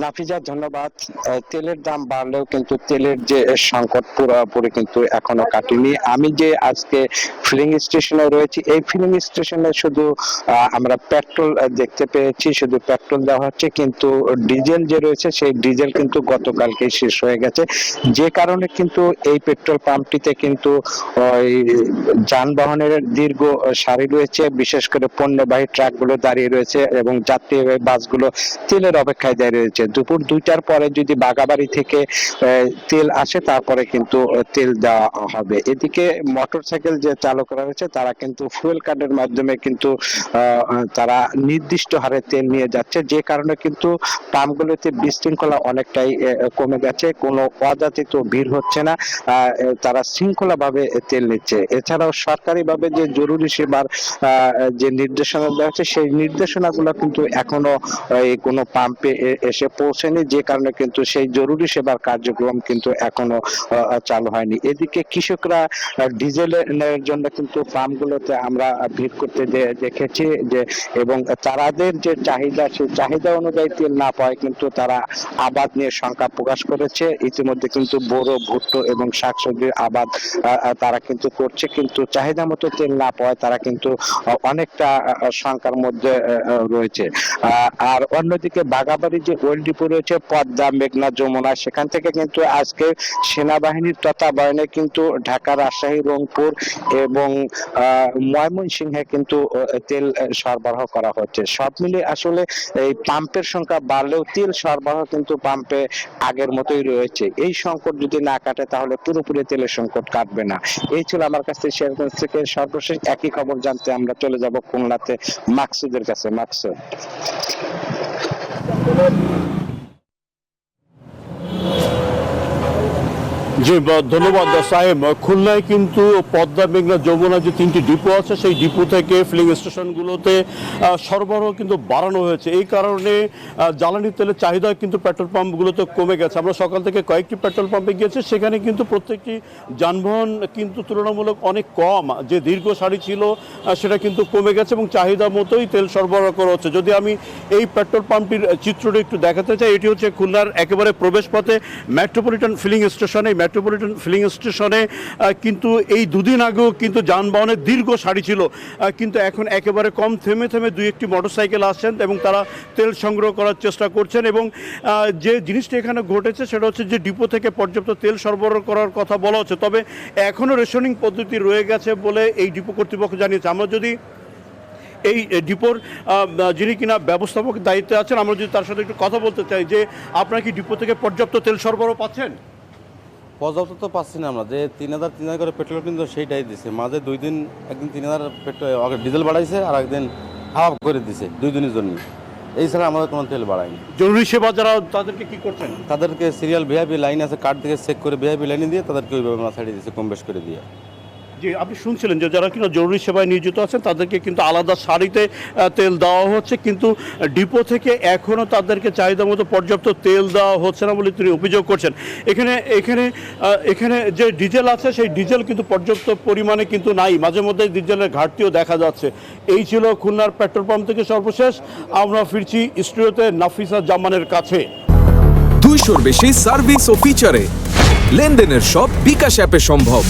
নাফিজা, ধন্যবাদ। তেলের দাম বাড়লেও কিন্তু তেলের যে সংকট পুরোপুরি কিন্তু এখনো কাটেনি। আমি যে আজকে ফিলিং স্টেশনে রয়েছি, এই ফিলিং স্টেশনে শুধু আমরা পেট্রোল দেখতে পেয়েছি, শুধু পেট্রোল দেওয়া হচ্ছে, কিন্তু ডিজেল যে রয়েছে সেই ডিজেল কিন্তু গতকালকেই শেষ হয়ে গেছে। যে কারণে কিন্তু এই পেট্রোল পাম্পটিতে কিন্তু ওই যানবাহনের দীর্ঘ সারি রয়েছে, বিশেষ করে পণ্যবাহী ট্রাকগুলো দাঁড়িয়ে রয়েছে এবং যাত্রীবাহী বাসগুলো তেলের অপেক্ষায় দাঁড়িয়ে রয়েছে। দুপুর 2টার পরে যদি বাগাবাড়ি থেকে তেল আসে তারপরে কিন্তু তেল দেওয়া হবে। এদিকে মোটরসাইকেল যে চালকরা রয়েছে তারা কিন্তু ফুয়েল কার্ডের মাধ্যমে কিন্তু তারা নির্দিষ্ট হারে তেল নিয়ে যাচ্ছে, যে কারণে কিন্তু পাম্পগুলোতে বিশৃঙ্খলা অনেকটাই কমে গেছে। কোনো অযাচিত ভিড় হচ্ছে না, তারা শৃঙ্খলা ভাবে তেল নিচ্ছে। এছাড়াও সরকারিভাবে যে জরুরি সেবার যে নির্দেশনা দেওয়া হচ্ছে সেই নির্দেশনাগুলো কিন্তু এখনো কোনো পাম্পে এসে পৌঁছেনি, যে কারণে কিন্তু সেই জরুরি সেবার কার্যক্রম কিন্তু এখনো চালু হয়নি। এদিকে কৃষকরা ডিজেলের জন্য কিন্তু পাম্পগুলোতে আমরা ভিড় করতে দেখেছি, যে এবং তাদের যে চাহিদা সেই চাহিদা অনুযায়ী তেল না পায় কিন্তু তারা আবাদ নিয়ে শঙ্কা প্রকাশ করেছে। ইতিমধ্যে কিন্তু বোরো, ভুট্টো এবং শাকসবজির আবাদ তারা কিন্তু করছে, কিন্তু চাহিদা মতো তেল না পাওয়ায় তারা কিন্তু অনেকটা শঙ্কার মধ্যে রয়েছে। আর অন্যদিকে বাগাবাড়ি যে ওয়েল ডিপো রয়েছে পদ্মা, মেঘনা, যমুনা, সেখান থেকে কিন্তু আজকে সেনাবাহিনীর তত্ত্বাবধানে কিন্তু ঢাকা, রাজশাহী, রংপুর এবং ময়মনসিংহে কিন্তু তেল সরবরাহ করা হচ্ছে। সব মিলে আসলে এই পাম্পের সংখ্যা বাড়লেও তেল সরবরাহ কিন্তু পাম্পে আগের মতোই রয়েছে। এই সংকট যদি না কাটে তাহলে পুরোপুরি তেলের সংকট কাটবে না। এই ছিল আমার কাছে শেয়ারগঞ্জ থেকে সর্বশেষ। একই খবর জানতে আমরা চলে যাব খুলনাতে মাকসুদের কাছে। মাকসুদ। জি, ধন্যবাদ সাহেব। খুলনায় কিন্তু পদ্মা, মেঘনা, যমুনা যে 3টি ডিপো আছে সেই ডিপো থেকে ফিলিং স্টেশনগুলোতে সরবরাহ কিন্তু বাড়ানো হয়েছে। এই কারণে জ্বালানি তেলের চাহিদা কিন্তু পেট্রোল পাম্পগুলোতে কমে গেছে। আমরা সকাল থেকে কয়েকটি পেট্রোল পাম্পে গিয়েছি, সেখানে কিন্তু প্রত্যেকটি যানবাহন কিন্তু তুলনামূলক অনেক কম। যে দীর্ঘ সারি ছিল সেটা কিন্তু কমে গেছে এবং চাহিদা মতোই তেল সরবরাহ করা হচ্ছে। যদি আমি এই পেট্রোল পাম্পটির চিত্রটা একটু দেখাতে চাই, এটি হচ্ছে খুলনার একেবারে প্রবেশ পথে মেট্রোপলিটন ফিলিং স্টেশনে। মেট্রোপলিটন ফিলিং স্টেশনে কিন্তু এই দুদিন আগেও কিন্তু যানবাহনের দীর্ঘ সারি ছিল, কিন্তু এখন একেবারে কম, থেমে থেমে 2-1টি মোটরসাইকেল আসছেন এবং তারা তেল সংগ্রহ করার চেষ্টা করছেন। এবং যে জিনিসটি এখানে ঘটেছে সেটা হচ্ছে যে ডিপো থেকে পর্যাপ্ত তেল সরবরাহ করার কথা বলা হচ্ছে, তবে এখনও রেশনিং পদ্ধতি রয়ে গেছে বলে এই ডিপো কর্তৃপক্ষ জানিয়েছে। আমরা যদি এই ডিপোর যিনি কিনা ব্যবস্থাপক দায়িত্বে আছেন, আমরা যদি তার সাথে একটু কথা বলতে চাই যে আপনারা কি ডিপো থেকে পর্যাপ্ত তেল সরবরাহ পাচ্ছেন? পর্যাপ্ত তো পাচ্ছি না আমরা, যে 3000 করে পেট্রোল কিন্তু সেইটাই দিছে। মাঝে 2 দিন, একদিন 3000 পেট্রোল ডিজেল বাড়াইছে আর একদিন হাফ করে দিছে 2 দিনের জন্য। এই ছাড়া আমাদের কোনো তেল বাড়ায়নি। জরুরি সেবা যারা তাদেরকে কি করছেন? তাদেরকে সিরিয়াল ভিআইপি লাইন আছে, কার্ড থেকে চেক করে ভিআইপি লাইনে দিয়ে তাদেরকে ওইভাবে আমরা ছাড়িয়ে দিয়েছে, কম বেশ করে দিয়ে। জি, আপনি শুনছিলেন যে যারা কিনা জরুরি সেবায় নিয়োজিত আছেন তাদেরকে কিন্তু আলাদা সারিতে তেল দেওয়া হচ্ছে, কিন্তু ডিপো থেকে এখনও তাদেরকে চাহিদা মতো পর্যাপ্ত তেল দেওয়া হচ্ছে না বলে তিনি অভিযোগ করছেন। এখানে এখানে এখানে যে ডিজেল আছে সেই ডিজেল কিন্তু পর্যাপ্ত পরিমাণে কিন্তু নাই, মাঝে মধ্যে ডিজেলের ঘাটতিও দেখা যাচ্ছে। এই ছিল খুলনার পেট্রোল পাম্প থেকে সর্বশেষ। আমরা ফিরছি স্টুডিওতে নাফিসা জামানের কাছে। 200-র বেশি সার্ভিস ও ফিচারে লেনদেনের সব বিকাশ অ্যাপে সম্ভব।